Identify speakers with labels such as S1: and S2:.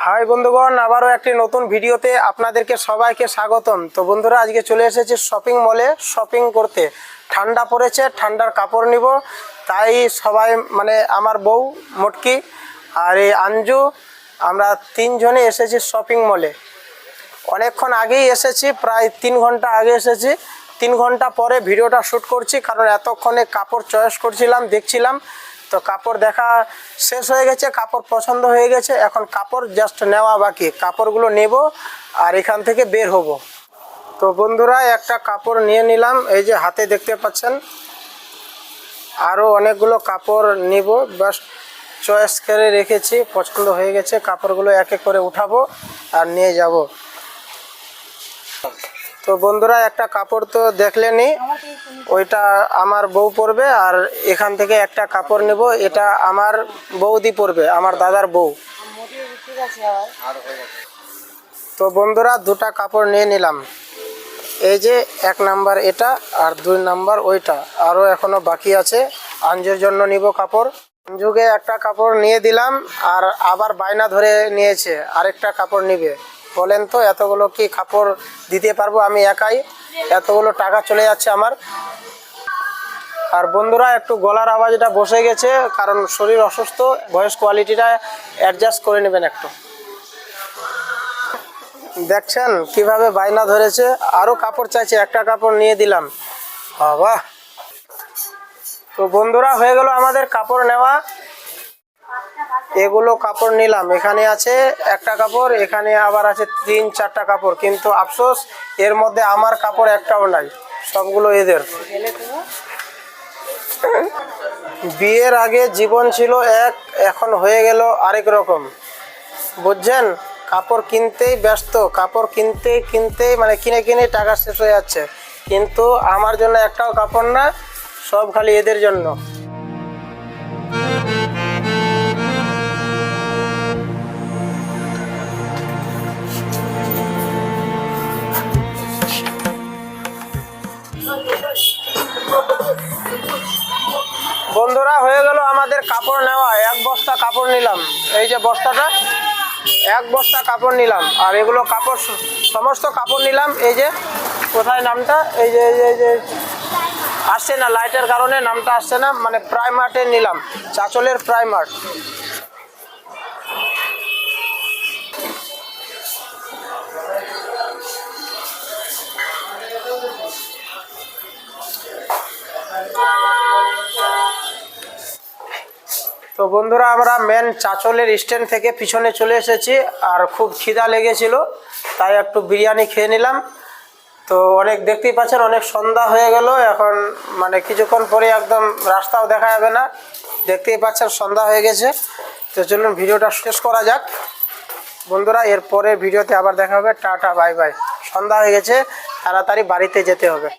S1: High বন্ধুগণ, আবারও একটি নতুন ভিডিওতে আপনাদেরকে সবাইকে স্বাগতম। তো বন্ধুরা, আজকে চলে এসেছি শপিং মলে শপিং করতে। ঠান্ডা পড়েছে, ঠান্ডার কাপড় নিব, তাই সবাই আমার বউ মোটকি আর এই আঞ্জু, আমরা তিনজনে এসেছি শপিং মলে। অনেকক্ষণ আগেই এসেছি, প্রায় 3 ঘন্টা আগে এসেছি। 3 ঘন্টা পরে ভিডিওটা শ্যুট করছি, কারণ এতক্ষণে কাপড় চয়েস করছিলাম, দেখছিলাম। তো কাপড় দেখা শেষ হয়ে গেছে, কাপড় পছন্দ হয়ে গেছে, এখন কাপড় জাস্ট নেওয়া বাকি। কাপড়গুলো নেব আর এখান থেকে বের হব। তো বন্ধুরা, একটা কাপড় নিয়ে নিলাম, এই যে হাতে দেখতে পাচ্ছেন। আরও অনেকগুলো কাপড় নিব, বাস চয়েস করে রেখেছি, পছন্দ হয়ে গেছে। কাপড়গুলো এক এক করে উঠাবো আর নিয়ে যাব। তো বন্ধুরা, একটা কাপড় তো দেখলেনি, ওইটা আমার বউ পরবে। আর এখান থেকে একটা কাপড় নেব, এটা আমার বৌদি পরবে, আমার দাদার বউ। তো বন্ধুরা, দুটা কাপড় নিয়ে নিলাম। এই যে 1 নাম্বার এটা আর 2 নাম্বার ওইটা। আরও এখনও বাকি আছে। আঞ্জুর জন্য নিব কাপড়। আঞ্জুকে একটা কাপড় নিয়ে দিলাম, আর আবার বায়না ধরে নিয়েছে আরেকটা কাপড় নিবে। বলেন তো, এতগুলো কি কাপড় দিতে পারবো আমি একাই? এতগুলো টাকা চলে যাচ্ছে আমার। আর বন্ধুরা, একটু গলার আওয়াজটা বসে গেছে, কারণ শরীর অসুস্থ। ভয়েস কোয়ালিটিটা অ্যাডজাস্ট করে নেবেন একটু। দেখছেন কিভাবে বায়না ধরেছে, আরও কাপড় চাইছে। একটা কাপড় নিয়ে দিলাম। বাবা! তো বন্ধুরা, হয়ে গেল আমাদের কাপড় নেওয়া। এগুলো কাপড় নিলাম। এখানে আছে একটা কাপড়, এখানে আবার আছে 3-4টা কাপড়, কিন্তু আফসোস এর মধ্যে আমার কাপড় একটাও নাই, সবগুলো এদের। বিয়ের আগে জীবন ছিল এক, এখন হয়ে গেল আরেক রকম, বুঝছেন? কাপড় কিনতেই ব্যস্ত, কাপড় কিনতেই কিনে কিনে টাকা শেষ হয়ে যাচ্ছে, কিন্তু আমার জন্য একটাও কাপড় না, সব খালি এদের জন্য। বন্ধুরা, হয়ে গেল আমাদের কাপড় নেওয়া। 1 বস্তা কাপড় নিলাম। এই যে বস্তাটা, 1 বস্তা কাপড় নিলাম। আর এগুলো কাপড়, সমস্ত কাপড় নিলাম। এই যে কোথায় নামটা, এই যে আসছে না, লাইটের কারণে নামটা আসছে না, প্রাইমার্টে নিলাম, চাঁচলের প্রাইমার্ট। তো বন্ধুরা, আমরা মেন চাঁচলের স্ট্যান্ড থেকে পিছনে চলে এসেছি, আর খুব খিদা লেগেছিল, তাই একটু বিরিয়ানি খেয়ে নিলাম। তো অনেক, দেখতেই পাচ্ছেন, অনেক সন্ধ্যা হয়ে গেল এখন, কিছুক্ষণ পরে একদম রাস্তাও দেখা যাবে না। দেখতেই পাচ্ছেন সন্ধ্যা হয়ে গেছে। তো চলুন ভিডিওটা শেষ করা যাক বন্ধুরা। এরপরে ভিডিওতে আবার দেখা হবে। Tata, bye bye. সন্ধ্যা হয়ে গেছে, তাড়াতাড়ি বাড়িতে যেতে হবে।